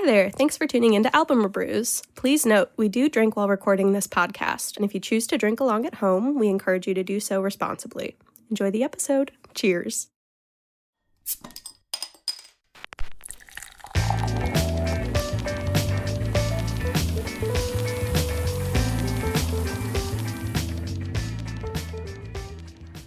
there, thanks for tuning into Album ReBrews. Please note, we do drink while recording this podcast, and if you choose to drink along at home, we encourage you to do so responsibly. Enjoy the episode. Cheers.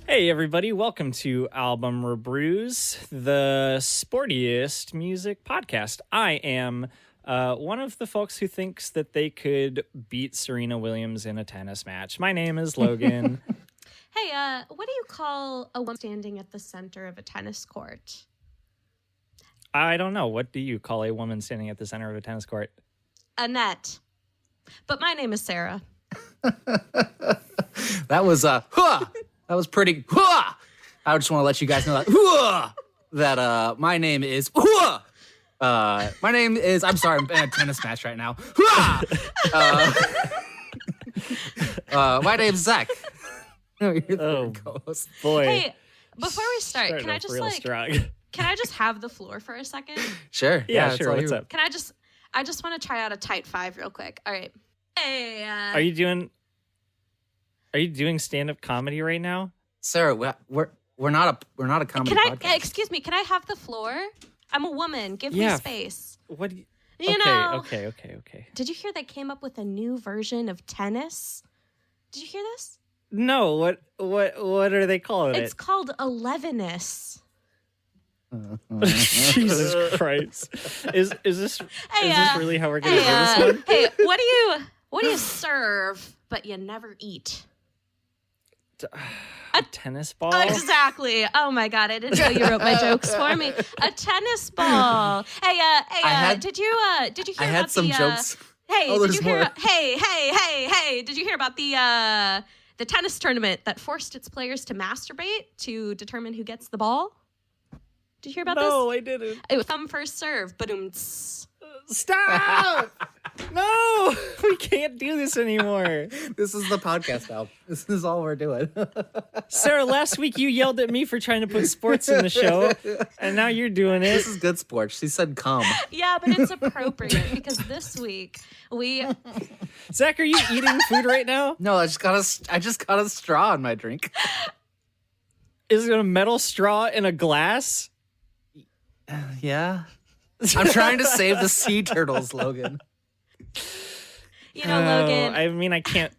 Hey everybody, welcome to Album ReBrews, the sportiest music podcast. I am one of the folks who thinks that they could beat Serena Williams in a tennis match. My name is Logan. Hey, what do you call a woman standing at the center of a tennis court? I don't know. What do you call a woman standing at the center of a tennis court? A net. But my name is Sarah. That was that was pretty. I just want to let you guys know that my name is. My name is. I'm sorry, I'm in a tennis match right now. My name's Zach. Oh boy! Hey, before we start, can I just have the floor for a second? Sure. Yeah, sure. What's up? Can I just want to try out a tight five real quick. All right. Hey. Are you doing stand-up comedy right now? Sarah, we're not a comedy podcast. Excuse me, can I have the floor? I'm a woman. Give me space. What do you... Okay. Did you hear they came up with a new version of tennis? Did you hear this? No, what are they calling it? It's called 11-ness. Jesus Christ. Is this really how we're going to do this one? Hey, what do you serve but you never eat? A tennis ball? Exactly. Oh my God, I didn't know you wrote my jokes for me. A tennis ball. Hey, did you hear about the... I had some jokes. Hey, did you hear... more. Hey, did you hear about the tennis tournament that forced its players to masturbate to determine who gets the ball? Did you hear about this? No, I didn't. It was thumb first serve. Ba-doom. Stop! No, we can't do this anymore. This is the podcast now. This is all we're doing. Sarah, last week you yelled at me for trying to put sports in the show, and now you're doing it. This is good sports. She said come. Yeah, but it's appropriate because this week we... Zach, are you eating food right now? No, I just got a straw in my drink. Is it a metal straw in a glass? Yeah. I'm trying to save the sea turtles, Logan. You know, Logan. I mean, I can't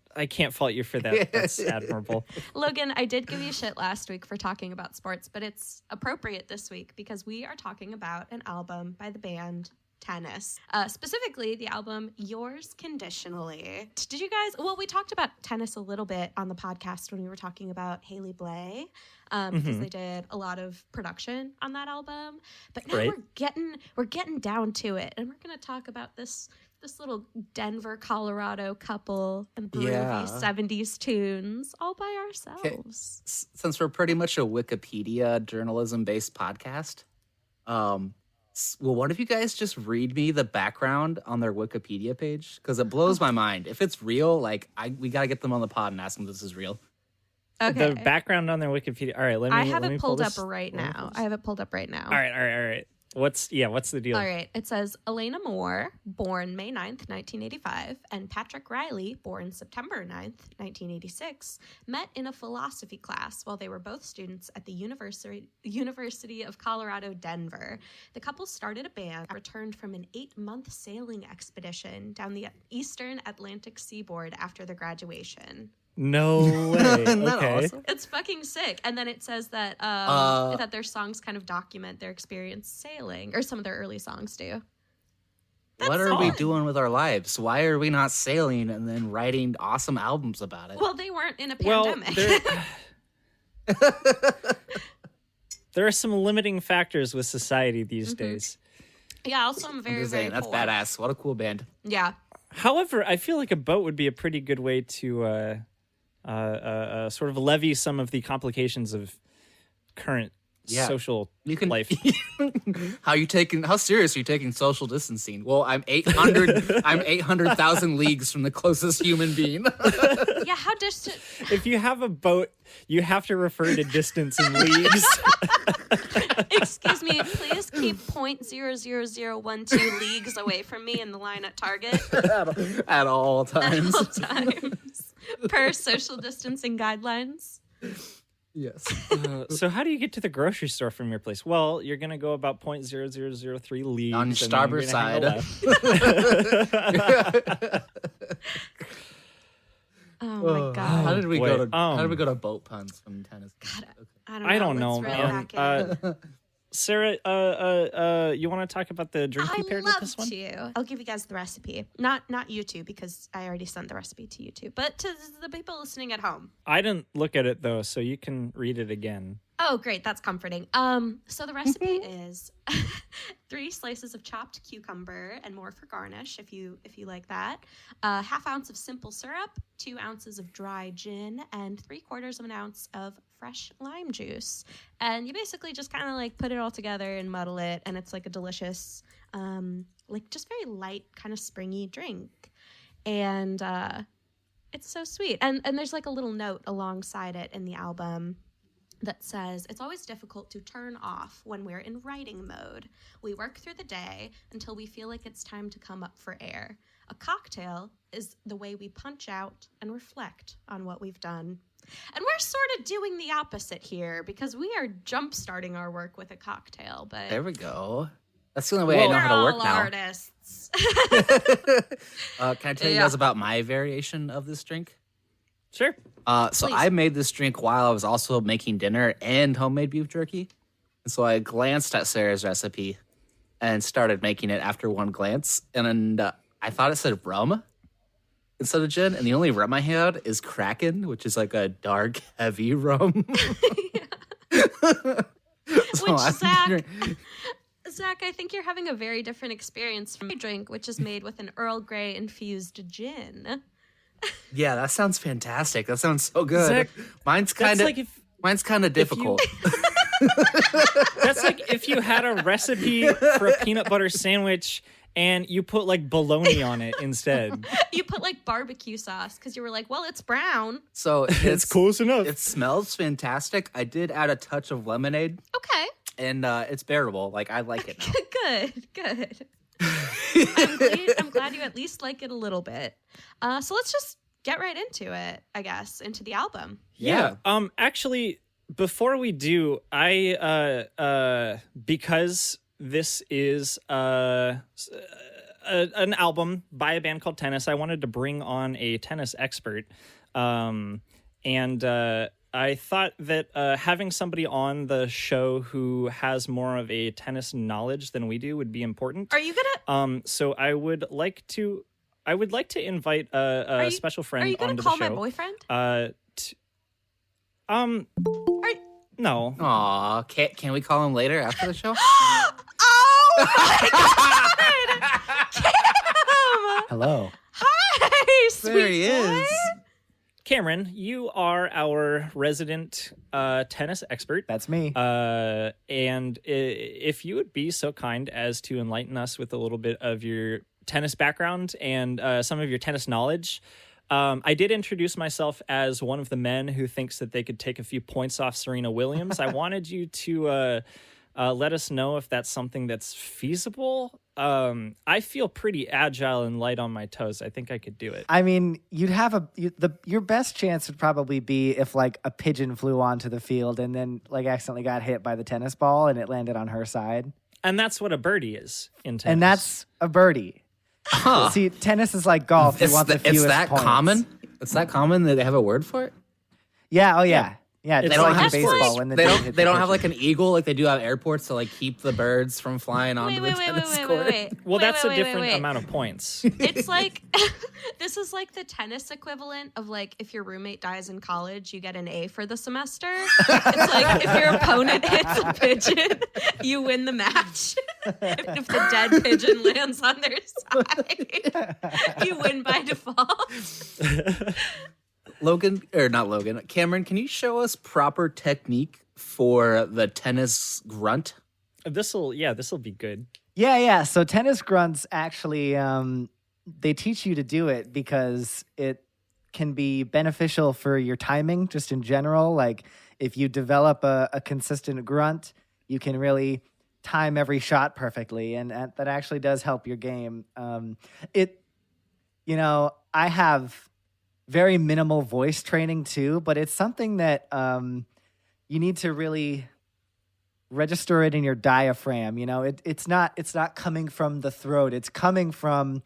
fault you for that. That's admirable. Logan, I did give you shit last week for talking about sports, but it's appropriate this week because we are talking about an album by the band Tennis. Specifically, the album Yours Conditionally. Did you guys... Well, we talked about Tennis a little bit on the podcast when we were talking about Haley Blay, because they did a lot of production on that album. But now we're getting down to it, and we're going to talk about this little Denver, Colorado couple and groovy 70s tunes all by ourselves. Okay. Since we're pretty much a Wikipedia journalism-based podcast, will one of you guys just read me the background on their Wikipedia page? Because it blows my mind. If it's real, we got to get them on the pod and ask them if this is real. Okay. The background on their Wikipedia. All right, I have it pulled up right now. All right. What's the deal? All right. It says Elena Moore, born May 9th, 1985, and Patrick Riley, born September 9th, 1986, met in a philosophy class while they were both students at the University of Colorado, Denver. The couple started a band and returned from an 8-month sailing expedition down the eastern Atlantic seaboard after their graduation. No way. Okay. Awesome? It's fucking sick. And then it says that that their songs kind of document their experience sailing, or some of their early songs do. What are we doing with our lives? Why are we not sailing and then writing awesome albums about it? Well, they weren't in a pandemic. There are some limiting factors with society these days. Yeah, also I'm very, very that's poor. badass. What a cool band. Yeah. However, I feel like a boat would be a pretty good way to sort of levy some of the complications of current social life. How serious are you taking social distancing? Well, I'm 800,000 leagues from the closest human being. Yeah, how distant? If you have a boat, you have to refer to distance in leagues. Excuse me, please keep 0.00012 leagues away from me in the line at Target. At all times. At all times. Per social distancing guidelines. Yes. So how do you get to the grocery store from your place? Well, you're going to go about 0.0003 leagues. On and starboard then you're side. gonna hang a left. Oh my god. How did we boy. how did we go to boat puns from tennis? God, Okay. I don't know, Let's reel man. back in. Sarah, you want to talk about the drink you paired with this one? To. I'll give you guys the recipe. Not you two, because I already sent the recipe to you two, but to the people listening at home. I didn't look at it though, so you can read it again. Oh, great. That's comforting. So the recipe is 3 slices of chopped cucumber and more for garnish, if you like that. 1/2 ounce of simple syrup, 2 ounces of dry gin, and 3/4 ounce of fresh lime juice. And you basically just kind of like put it all together and muddle it, and it's like a delicious, like just very light, kind of springy drink. And it's so sweet. And there's like a little note alongside it in the album that says, it's always difficult to turn off when we're in writing mode. We work through the day until we feel like it's time to come up for air. A cocktail is the way we punch out and reflect on what we've done. And we're sort of doing the opposite here, because we are jump-starting our work with a cocktail. But There we go. That's the only way I know we're how to work all now. artists. Can I tell you guys about my variation of this drink? Sure. So Please. I made this drink while I was also making dinner and homemade beef jerky. And so I glanced at Sarah's recipe and started making it after one glance. And I thought it said rum instead of gin. And the only rum I had is Kraken, which is like a dark, heavy rum. Zach, I think you're having a very different experience from my drink, which is made with an Earl Grey infused gin. Yeah, that sounds fantastic. That sounds so good. Zach, mine's kind of difficult. That's like if you had a recipe for a peanut butter sandwich and you put like bologna on it instead. You put like barbecue sauce because you were like, well, it's brown. So It's close enough. It smells fantastic. I did add a touch of lemonade, Okay. and it's bearable. Like, I like it now. Good. I'm glad you at least like it a little bit. So let's just get right into it, I guess, into the album. Yeah. Actually, before we do, because this is an album by a band called Tennis, I wanted to bring on a tennis expert. And I thought that having somebody on the show who has more of a tennis knowledge than we do would be important. Are you gonna? So I would like to invite a special friend Are you gonna onto call the show. my boyfriend? No. Aw, can we call him later after the show? Oh my God! Kim! Hello. Hi, sweet There he boy. is. Cameron, you are our resident tennis expert. That's me. And if you would be so kind as to enlighten us with a little bit of your tennis background and some of your tennis knowledge. I did introduce myself as one of the men who thinks that they could take a few points off Serena Williams. I wanted you to let us know if that's something that's feasible. I feel pretty agile and light on my toes. I think I could do it. I mean, you'd have your best chance would probably be if like a pigeon flew onto the field and then like accidentally got hit by the tennis ball and it landed on her side. And that's what a birdie is in tennis. And that's a birdie. Huh. See, tennis is like golf. You want the fewest it's that points. common? It's that common that they have a word for it? Yeah. Oh yeah. Yeah. It's It's like like in that's baseball like- when the They dude don't hits they the don't have like pitcher. an eagle like they do at airports to like keep the birds from flying onto Wait, the tennis court. Well, that's a different wait. amount of points. It's like this is like the tennis equivalent of like if your roommate dies in college, you get an A for the semester. It's like if your opponent hits a pigeon, you win the match. If the dead pigeon lands on their side, you win by default. Cameron, can you show us proper technique for the tennis grunt? This'll be good. Yeah. So tennis grunts actually, they teach you to do it because it can be beneficial for your timing just in general. Like if you develop a consistent grunt, you can really time every shot perfectly, and that actually does help your game. I have very minimal voice training too, but it's something that you need to really register it in your diaphragm. It's not coming from the throat; it's coming from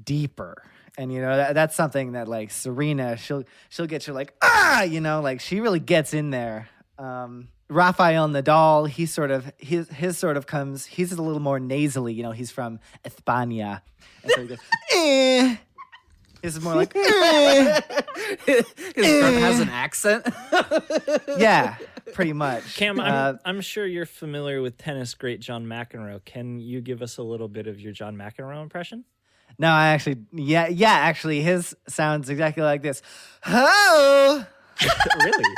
deeper. And that's something that like Serena, she'll get you like like she really gets in there. Rafael Nadal, his sort of comes. He's a little more nasally. He's from España, and so he goes. This is more like. His throat has an accent. Yeah, pretty much. Cam, I'm sure you're familiar with tennis great John McEnroe. Can you give us a little bit of your John McEnroe impression? No, actually, his sounds exactly like this. Oh, Really?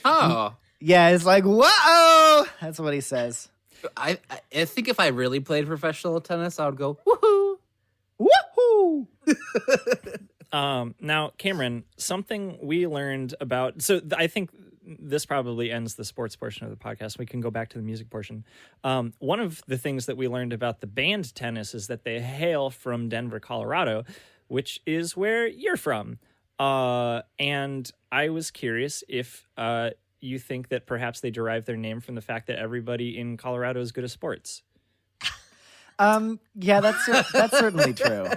Oh, yeah, it's like whoa. That's what he says. I think if I really played professional tennis, I would go woohoo, Woohoo! Now, Cameron, something we learned about. So I think this probably ends the sports portion of the podcast. We can go back to the music portion. One of the things that we learned about the band Tennis is that they hail from Denver, Colorado, which is where you're from. And I was curious if you think that perhaps they derive their name from the fact that everybody in Colorado is good at sports. Yeah, that's certainly true.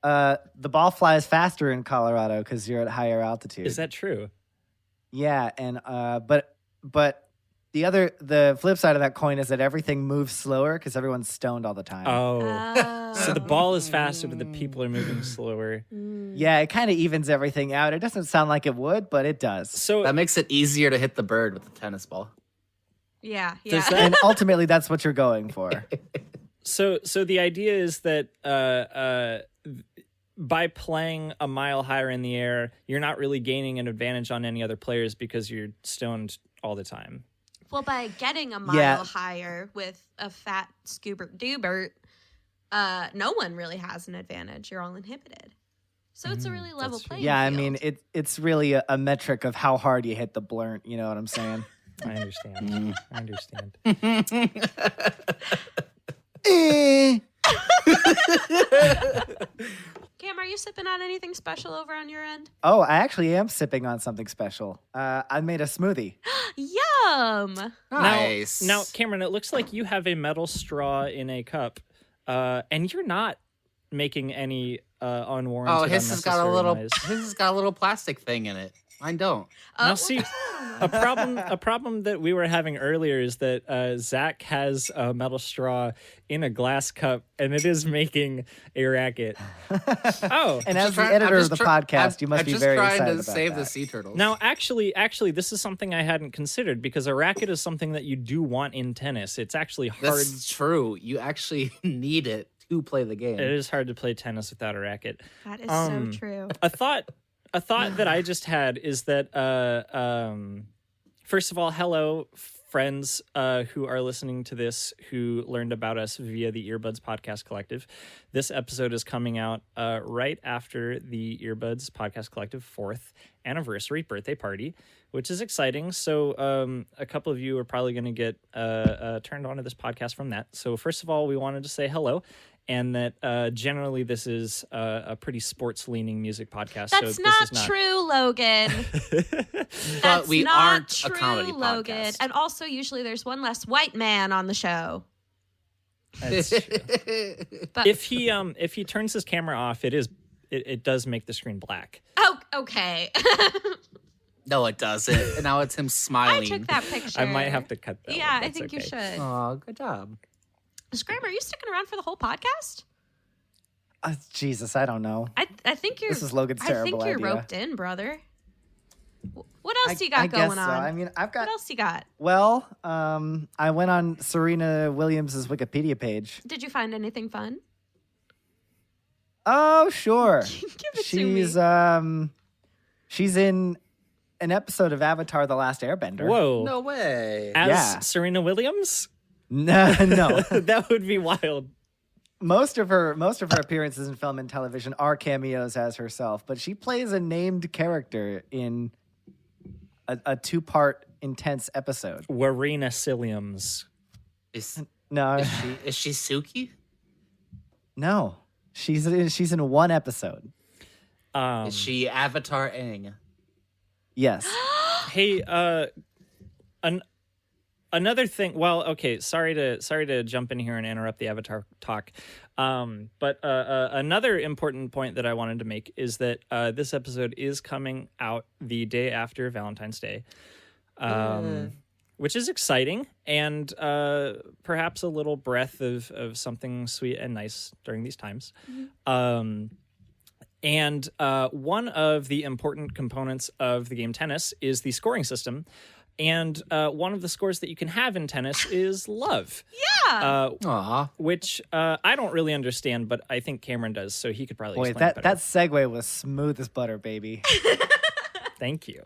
The ball flies faster in Colorado because you're at higher altitude. Is that true? Yeah, and but the flip side of that coin is that everything moves slower because everyone's stoned all the time. Oh. So the ball is faster, but the people are moving slower. Yeah, it kind of evens everything out. It doesn't sound like it would, but it does. So that makes it easier to hit the bird with the tennis ball. Yeah. And ultimately, that's what you're going for. So the idea is that by playing a mile higher in the air, you're not really gaining an advantage on any other players because you're stoned all the time. Well, by getting a mile higher with a fat scoobert doobert, no one really has an advantage. You're all inhibited. So it's a really level playing field. I mean, it's really a metric of how hard you hit the blurnt. You know what I'm saying? I understand. I understand. Cam, are you sipping on anything special over on your end? Oh, I actually am sipping on something special. I made a smoothie. Yum! Nice. Now, Cameron, it looks like you have a metal straw in a cup, and you're not making any unwarranted. Oh, his has got a little. noise. His has got a little plastic thing in it. Mine don't. Now, see, a problem that we were having earlier is that Zach has a metal straw in a glass cup, and it is making a racket. Oh, and as the editor of the podcast, you must be very excited about I'm just trying to save that. the sea turtles. now, actually, this is something I hadn't considered because a racket is something that you do want in tennis. It's actually hard. That's true. You actually need it to play the game. It is hard to play tennis without a racket. That is so true. A thought that I just had is that first of all, hello friends who are listening to this who learned about us via the Earbuds Podcast Collective. This episode is coming out right after the Earbuds Podcast Collective 4th anniversary birthday party, which is exciting. So a couple of you are probably going to get turned on to this podcast from that. So first of all, we wanted to say hello. And that generally this is a pretty sports-leaning music podcast. That's so not this is not true, Logan. But we not aren't true, a comedy Logan. podcast. And also, usually there's one less white man on the show. That's true. But If he turns his camera off, it does make the screen black. oh, okay. No, it doesn't. And now it's him I smiling. took that picture. I might have to cut that. Yeah, one. I That's think you okay. should. Oh, good job. Scram, are you sticking around for the whole podcast? Jesus, I don't know. I think you're. This is Logan's I think terrible you're idea. roped in, brother. What else you got I going guess on? so. I mean, I've What got. else you got? Well, I went on Serena Williams' Wikipedia page. Did you find anything fun? Oh, sure. Give it to me. She's in an episode of Avatar: The Last Airbender. Whoa! No way. As Yeah. Serena Williams? No. That would be wild. Most of her appearances in film and television are cameos as herself, but she plays a named character in a two-part intense episode. Warina Ciliums. No, Is she Suki? no, she's in one episode. Is she Avatar Aang? Yes. Hey, another thing. Well, okay. Sorry to jump in here and interrupt the Avatar talk. But another important point that I wanted to make is that this episode is coming out the day after Valentine's Day, which is exciting and perhaps a little breath of something sweet and nice during these times. And one of the important components of the game tennis is the scoring system. And one of the scores that you can have in tennis is love. Yeah. Which I don't really understand, but I think Cameron does, so he could probably explain it better. That segue was smooth as butter, baby. Thank you.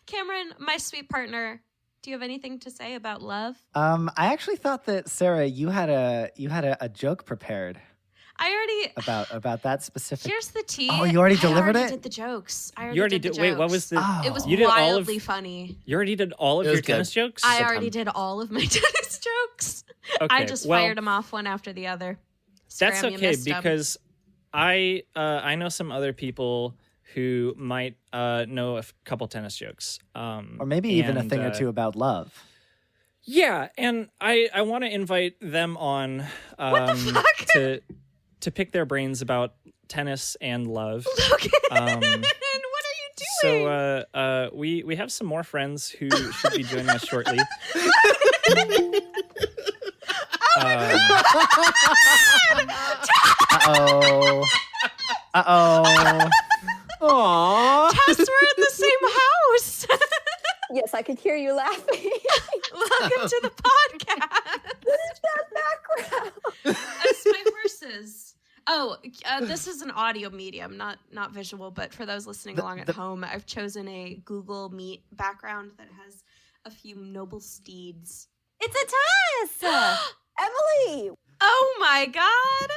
Cameron, my sweet partner, do you have anything to say about love? I actually thought that Sarah, you had a joke prepared I already about that specific. Here's the tea. Oh, you already delivered I it? did the jokes. I You already did. did. The Wait, jokes. what was the? Oh. It was You did all of- wildly funny. You already did all of It your was good. tennis jokes? I already did all of my tennis jokes. Okay, I just well, fired them off one after the other. That's Scram, you okay missed 'em. because I know some other people who might know a couple tennis jokes, Or maybe even a thing or two about love. Yeah, and I want to invite them on to pick their brains about tennis and love. Logan, what are you doing? So we have some more friends who should be joining us shortly. Uh-oh. Uh-oh. Aww. Tess, we're in the same house. Yes, I could hear you laughing. Welcome to the podcast. What is that background? That's my horses. Oh, this is an audio medium, not visual. But for those listening along at home, I've chosen a Google Meet background that has a few noble steeds. It's a Tess! Emily! Oh my God!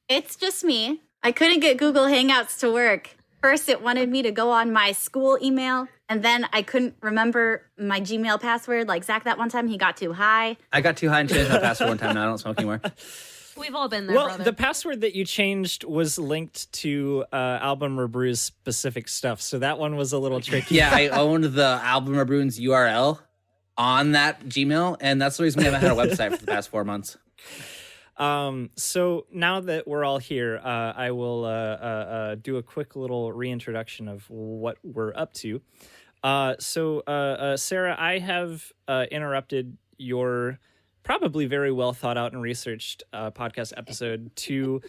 It's just me. I couldn't get Google Hangouts to work. First, it wanted me to go on my school email, and then I couldn't remember my Gmail password. Like Zach that one time, he got too high. I got too high and changed my password one time. Now I don't smoke anymore. We've all been there, Well, brother. the password that you changed was linked to Album ReBrews specific stuff, so that one was a little tricky. Yeah, I owned the Album ReBrews URL on that Gmail, and that's the reason we haven't had a website for the past 4 months. So now that we're all here, I will do a quick little reintroduction of what we're up to. So Sarah, I have interrupted your probably very well thought out and researched podcast episode to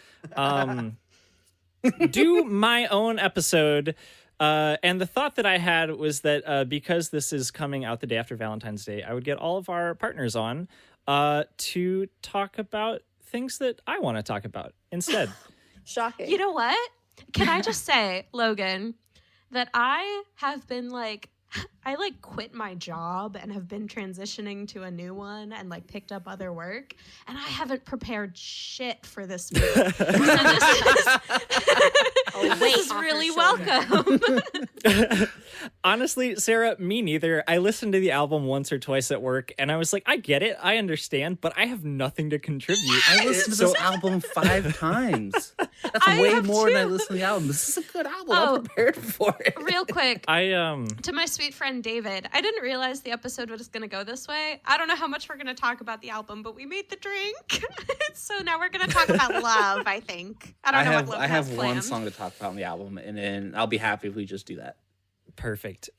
do my own episode. And the thought that I had was that because this is coming out the day after Valentine's Day, I would get all of our partners on to talk about things that I want to talk about instead. Shocking. You know what? Can I just say, Logan, that I have been I quit my job and have been transitioning to a new one and picked up other work, and I haven't prepared shit for this week. So this is really welcome. Honestly, Sarah, me neither. I listened to the album once or twice at work, and I was like, I get it, I understand, but I have nothing to contribute. I listened to this album 5 times. That's I way have more than I too. listened to the album. This is a good album. Oh. I'm prepared for it. Real quick, I to my sweet friend David, I didn't realize the episode was going to go this way. I don't know how much we're going to talk about the album, but we made the drink. So now we're going to talk about love, I think. I don't know what Logan I have has one planned. song to talk about on the album, and then I'll be happy if we just do that. Perfect.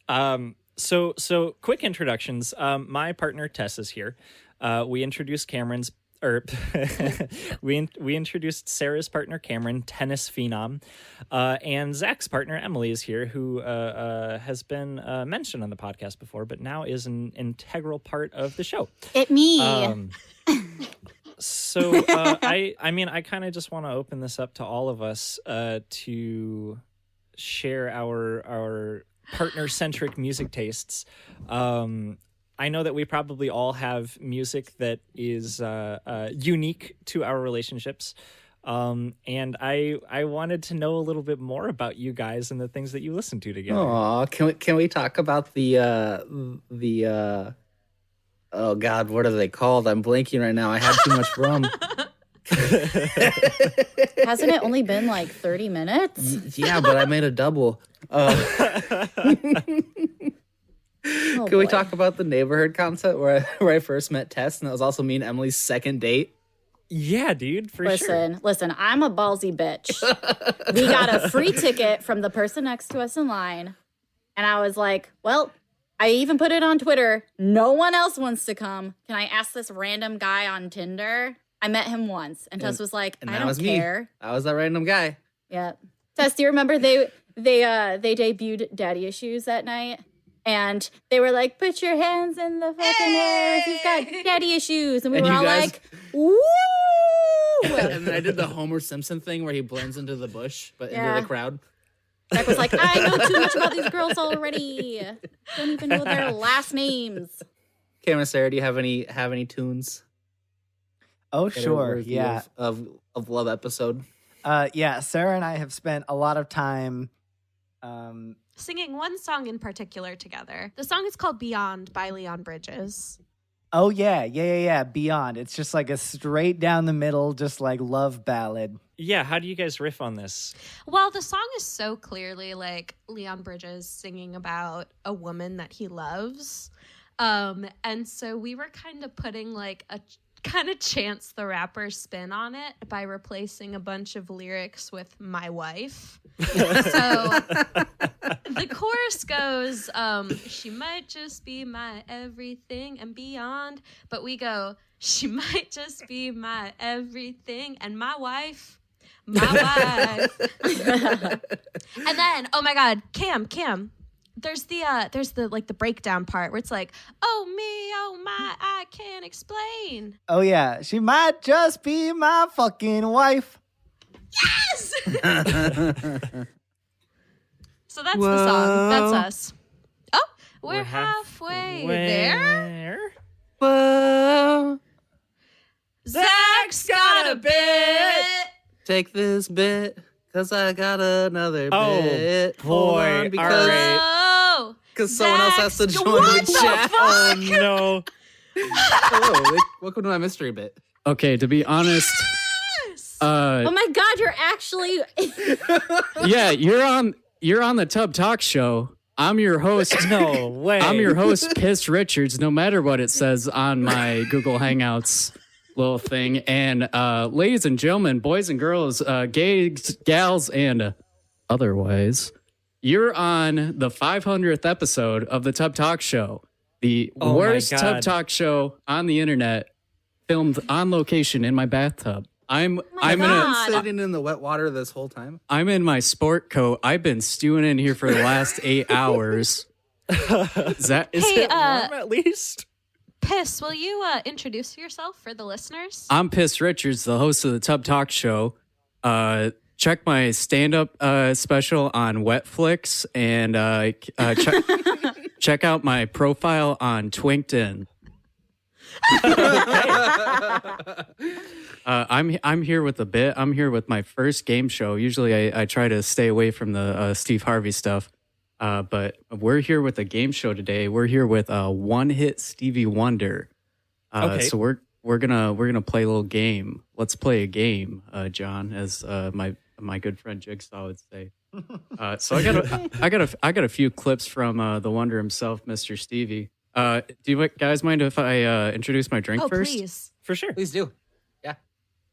So quick introductions. My partner Tess is here. We introduced Cameron's, or we introduced Sarah's partner Cameron, tennis phenom, and Zach's partner Emily is here, who has been mentioned on the podcast before, but now is an integral part of the show. It me. So I kind of just want to open this up to all of us to share our partner-centric music tastes. I know that we probably all have music that is unique to our relationships. And I wanted to know a little bit more about you guys and the things that you listen to together. Aw, can we talk about the oh God, what are they called? I'm blanking right now. I had too much rum. Hasn't it only been like 30 minutes? Yeah, but I made a double. Can we talk about the neighborhood concept where I first met Tess, and that was also me and Emily's second date? Yeah, dude, for sure. Listen, I'm a ballsy bitch. We got a free ticket from the person next to us in line. And I was like, well, I even put it on Twitter. No one else wants to come. Can I ask this random guy on Tinder? I met him once. And Tess was like, I don't care. Me. I was that random guy. Yeah. Tess, do you remember they debuted Daddy Issues that night? And they were like, put your hands in the fucking air if you've got daddy issues. And we were all like, woo! And then I did the Homer Simpson thing where he blends into the bush, but into the crowd. Jack was like, I know too much about these girls already. Don't even know their last names. Cameron, Sarah, do you have any tunes? Oh, sure. Yeah. Of love episode. Yeah. Sarah and I have spent a lot of time singing one song in particular together. The song is called Beyond by Leon Bridges. Oh, yeah. Beyond. It's just like a straight down the middle, just like love ballad. Yeah, how do you guys riff on this? Well, the song is so clearly like Leon Bridges singing about a woman that he loves. And so we were kind of putting like a kind of Chance the Rapper spin on it by replacing a bunch of lyrics with my wife. So the chorus goes, she might just be my everything and beyond. But we go, she might just be my everything and my wife. My wife. And then, oh my God, Cam. There's the like the breakdown part where it's like, oh me, oh my, I can't explain. Oh yeah, she might just be my fucking wife. Yes. So that's the song. That's us. Oh, we're halfway there. Whoa. Zach's got a bit. Take this bit, cause I got another Oh, bit. boy. Because, All right. Oh, because someone else has to join what the the chat. fuck? Oh, no. Hello, welcome to my mystery bit. Okay, to be honest, Yes. Oh my God, you're actually... yeah, you're on the Tub Talk Show. I'm your host. No way. I'm your host, Piss Richards, no matter what it says on my Google Hangouts little thing. And ladies and gentlemen, boys and girls, gays, gals, and otherwise, you're on the 500th episode of the Tub Talk Show, the Oh my worst God. Tub Talk show on the internet, filmed on location in my bathtub. I'm God. Sitting in the wet water this whole time. I'm in my sport coat. I've been stewing in here for the last 8 hours. Is Hey, it warm at least? Piss, will you introduce yourself for the listeners? I'm Piss Richards, the host of the Tub Talk Show. Check my stand-up special on Wetflix and check out my profile on Twinkton. I'm here with a bit. I'm here with my first game show. Usually I try to stay away from the Steve Harvey stuff. But we're here with a game show today. We're here with One Hit Stevie Wonder. Okay. So we're gonna play a little game. Let's play a game, John, as my good friend Jigsaw would say. So I got a few clips from the Wonder himself, Mr. Stevie. Do you guys mind if I introduce my drink first? Please. For sure. Please do. Yeah.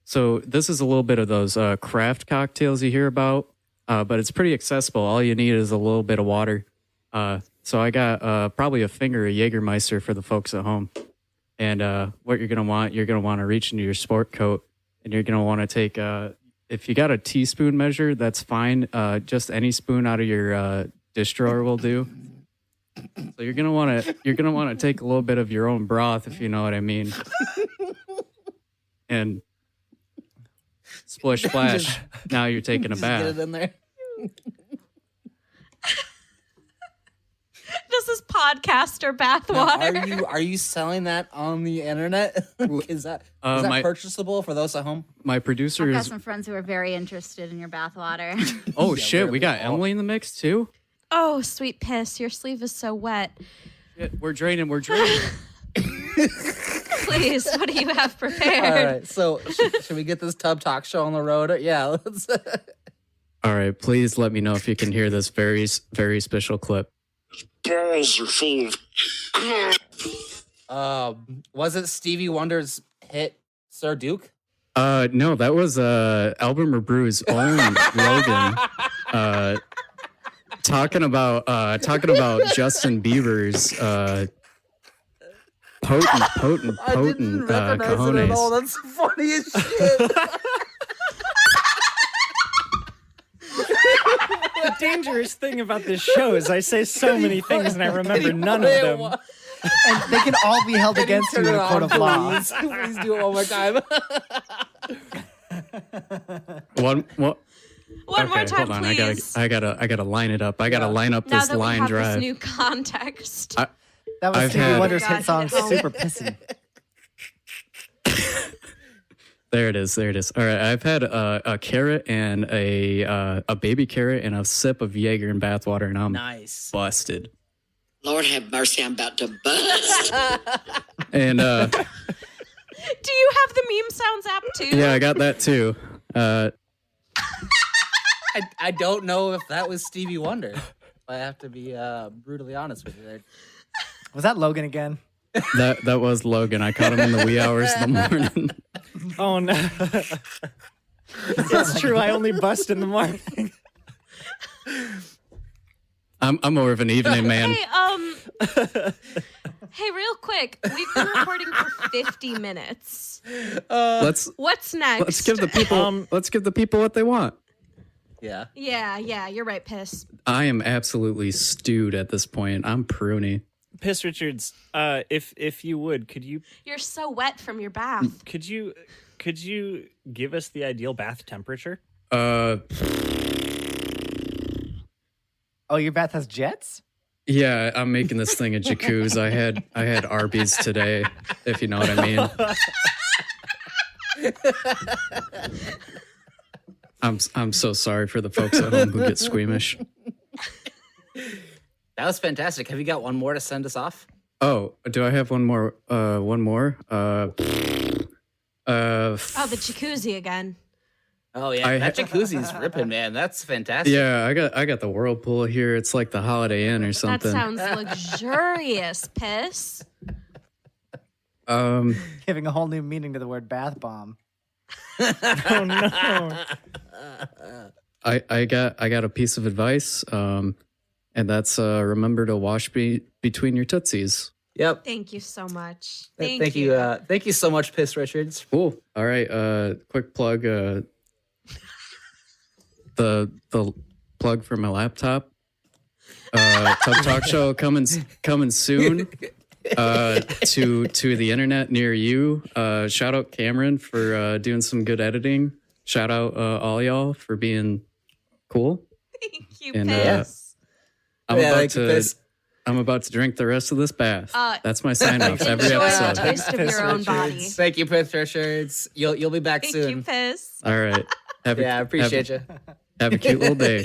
So this is a little bit of those craft cocktails you hear about, but it's pretty accessible. All you need is a little bit of water. So I got probably a finger of Jägermeister for the folks at home. And what you're going to want to reach into your sport coat, and you're going to want to take, if you got a teaspoon measure, that's fine. Just any spoon out of your dish drawer will do. So you're going to want to take a little bit of your own broth, if you know what I mean. And splish splash. Now you're taking a Just bath. get it in there. This is podcaster Now, bathwater. are you selling that on the internet? Is that purchasable for those at home? My producer I've got is. some friends who are very interested in your bathwater. Oh Yeah, shit, we're we got all- Emily in the mix too. Oh, sweet piss. Your sleeve is so wet. Shit, we're draining. We're draining. Please, what do you have prepared? All right, so should we get this Tub Talk show on the road? Yeah, let's. All right, please let me know if you can hear this very, very special clip. Balls are full of. Was it Stevie Wonder's hit Sir Duke? No, that was Album ReBrews' own Logan. Talking about Justin Bieber's potent cojones. That's funny as shit. The dangerous thing about this show is I say so many things and I remember none of them. And they can all be held against you in a court of law. Please do it one more time. One One more okay, time, hold on. please. I gotta line it up. I gotta line up Now this that we line have drive. this new context. That was I've Stevie had- Wonder's Oh my hit song, God. Super Pissin'. There it is. All right, I've had a carrot and a baby carrot and a sip of Jaeger and bathwater, and I'm Nice. busted. Lord have mercy, I'm about to bust. And Do you have the meme sounds app too? yeah, I got that too. I don't know if that was Stevie Wonder. I have to be brutally honest with you there. Was that Logan again? That was Logan. I caught him in the wee hours of the morning. Oh no. It's true, I only bust in the morning. I'm more of an evening man. Hey, real quick. We've been recording for 50 minutes. Let's What's next? give the people what they want. Yeah. Yeah, you're right, Piss. I am absolutely stewed at this point. I'm pruny. Piss Richards, if you would, could you You're so wet from your bath. could you give us the ideal bath temperature? Oh, your bath has jets? Yeah, I'm making this thing a jacuzzi. I had Arby's today, if you know what I mean. I'm so sorry for the folks at home who get squeamish. That was fantastic. Have you got one more to send us off? Oh, do I have one more? One more? Oh, the jacuzzi again. Oh yeah, I that jacuzzi's ripping, man. That's fantastic. Yeah, I got the whirlpool here. It's like the Holiday Inn or That something. sounds luxurious, Piss. Giving a whole new meaning to the word bath bomb. Oh no. I got a piece of advice, and that's remember to wash between your tootsies. Yep. Thank you so much. Thank you. Thank you so much, Piss Richards. Cool. All right. Quick plug. The plug for my laptop. Tub Talk Show coming soon. To the internet near you. Shout out Cameron for doing some good editing. Shout out all y'all for being cool. Thank you, And, Piss. I'm about to drink the rest of this bath. That's my sign off Enjoy every the episode. taste of your own body. Thank you, Piss Richards. You'll be back Thank soon. you, Piss. All right. Yeah, I appreciate you. Have a cute little day.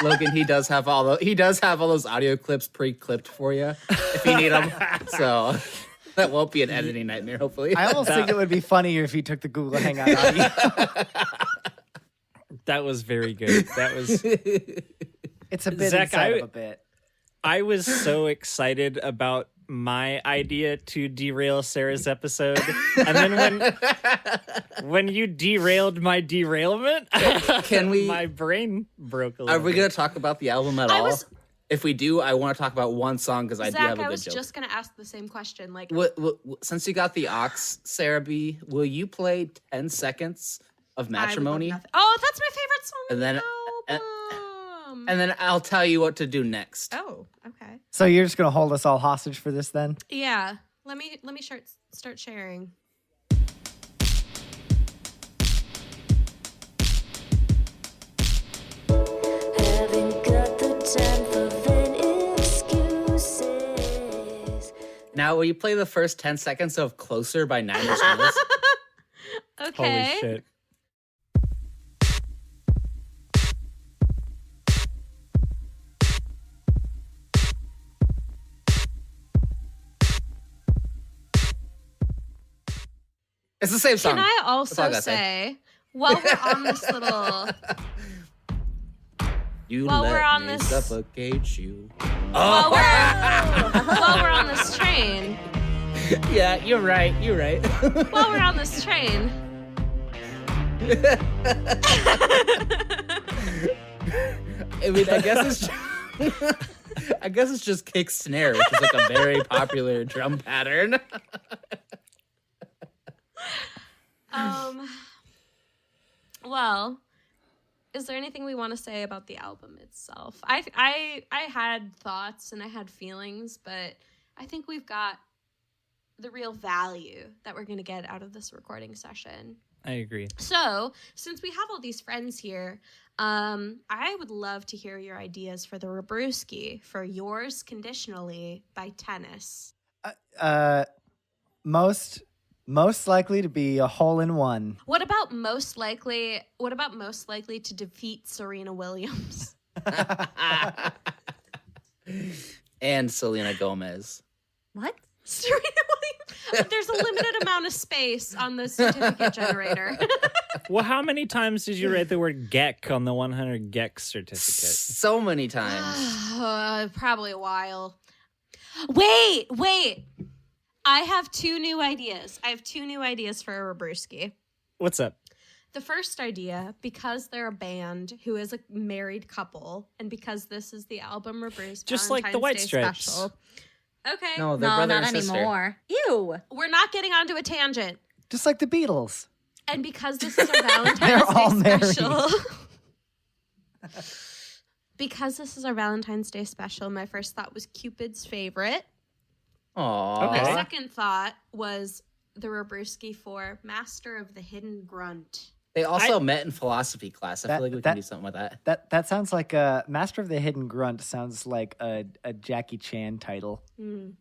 Logan, he does have all those audio clips pre-clipped for you if you need them. So that won't be an editing nightmare. Hopefully, I almost think it would be funnier if you took the Google Hangout audio. That was very good. That was It's a bit Zach, inside of a bit. I was so excited about my idea to derail Sarah's episode. And then when you derailed my derailment, Can we? my brain broke a little Are we bit. gonna talk about the album at all? If we do, I want to talk about one song because I do have Zach, a I good was joke. just going to ask the same question. Like, Since you got the aux, Sarah B, will you play 10 seconds of Matrimony? Oh, that's my favorite song. And then- on the album. And then I'll tell you what to do next. Oh, okay. So you're just gonna hold us all hostage for this then? Yeah. Let me start sharing. Having now, will you play the first 10 seconds of Closer by Nine Inch Nails? Okay. Holy shit. It's the same song. Can I That's all I also gotta say, while we're on this little, You while let we're on me this- suffocate you. while we're on this train, Yeah, you're right. You're right. while we're on this train, I mean, I guess it's just kick snare, which is like a very popular drum pattern. Well, is there anything we want to say about the album itself? I had thoughts and I had feelings, but I think we've got the real value that we're going to get out of this recording session. I agree. So, since we have all these friends here, I would love to hear your ideas for the ReBrewski for Yours Conditionally by Tennis. Most likely to be a hole in one. What about most likely to defeat Serena Williams? And Selena Gomez. What? Serena Williams. There's a limited amount of space on the certificate generator. Well, how many times did you write the word Geck on the 100 Geck certificate? So many times. Probably a while. Wait. I have two new ideas. For a ReBrewski. What's up? The first idea, because they're a band who is a married couple, and because this is the album ReBrews Just like the Valentine's White Day Stripes. Special. Okay. No, they're No, brother not and sister. anymore. Ew. We're not getting onto a tangent. Just like the Beatles. And because this is our Valentine's They're all Day married. special. Because this is our Valentine's Day special, my first thought was Cupid's Favorite. Aww. Okay. My second thought was the ReBrewski for Master of the Hidden Grunt. They also met in philosophy class. I feel like we that- can do something with that. That sounds like a Master of the Hidden Grunt. Sounds like a Jackie Chan title. Mm.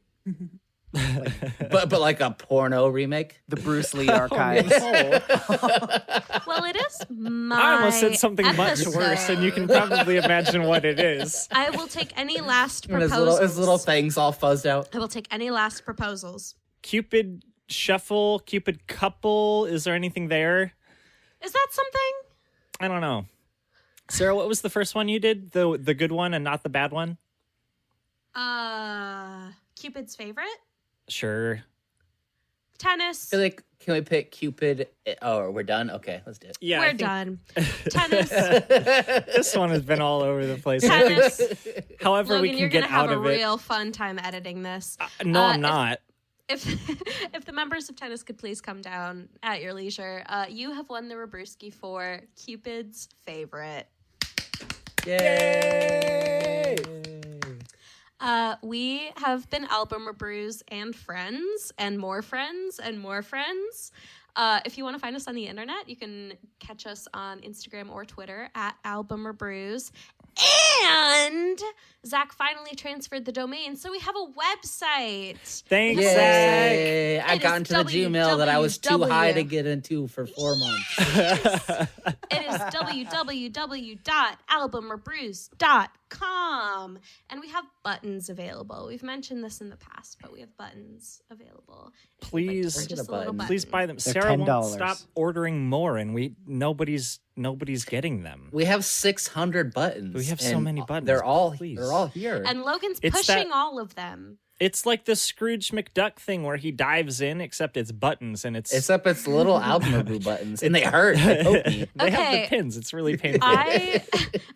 But like a porno remake. The Bruce Lee archives. Well, it is my I almost said something much episode. worse, and you can probably imagine what it is. I will take any last And proposals. his little things all fuzzed out. I will take any last proposals. Cupid Shuffle, Cupid Couple. Is there anything there? Is that something? I don't know. Sarah, what was the first one you did? The good one and not the bad one? Cupid's Favorite? Sure. Tennis. I feel like, can we pick Cupid? Oh, we're done? Okay, let's do it. Yeah, We're I think done. Tennis. This one has been all over the place. I Tennis. think, however, Logan, we can you're get gonna have out a of it. real fun time editing this. No, I'm if- not. If the members of Tennis could please come down at your leisure, you have won the ReBrewski for Cupid's Favorite. Yay! We have been Album ReBrews and friends, and more friends, and more friends. If you want to find us on the internet, you can catch us on Instagram or Twitter at Album ReBrews. And Zach finally transferred the domain, so we have a website. Thanks, Yay. Zach. Yay! I It got is into the Gmail that I was too www. high to get into for 4 months. It is www.albumrebrews.com. And we have buttons available. We've mentioned this in the past, but we have buttons available. If you'd like to Please, purchase Get a a little button. please button. buy them. They're Sarah won't $10. stop ordering more, and nobody's getting them. We have 600 buttons. We have so and many buttons, They're all please. here. And Logan's It's pushing that- all of them. It's like the Scrooge McDuck thing where he dives in, except it's buttons, and Except it's little album review buttons, and they hurt. They poke me. they have Okay. the pins. It's really painful. I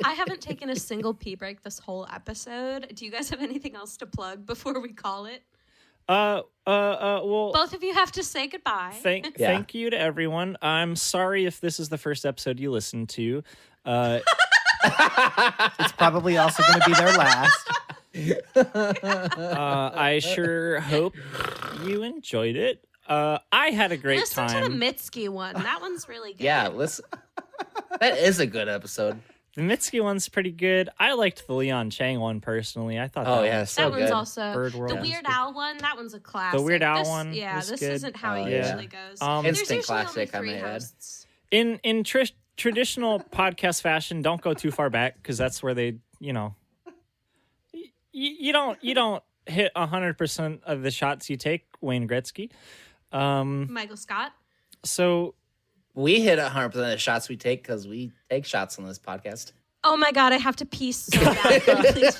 haven't taken a single pee break this whole episode. Do you guys have anything else to plug before we call it? Well, Both of you have to say goodbye. thank you to everyone. I'm sorry if this is the first episode you listened to. It's probably also going to be their last. I sure hope you enjoyed it. I had a great Listen time. to the Mitski one. That one's really good. Yeah, listen. That is a good episode. The Mitski one's pretty good. I liked the Leon Chang one personally. I thought Oh that yeah, one- so That good. one's also Bird World the was Weird good. Al one. That one's a classic. The Weird Al This- one Yeah, was this good. isn't how Oh, it yeah. usually goes. Um, There's Instant usually classic, I only may 3 add. hosts. In traditional podcast fashion, don't go too far back because that's where they, you don't hit 100% of the shots you take, Wayne Gretzky. Michael Scott. So We hit 100% of the shots we take because we take shots on this podcast. Oh my God, I have to pee so bad. Please.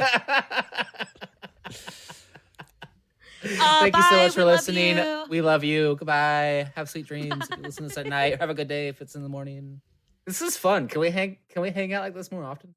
Thank you so bye. much for We love listening. you. We love you. Goodbye. Have sweet dreams. If you listen to this at night, have a good day if it's in the morning. This is fun. Can we hang out like this more often?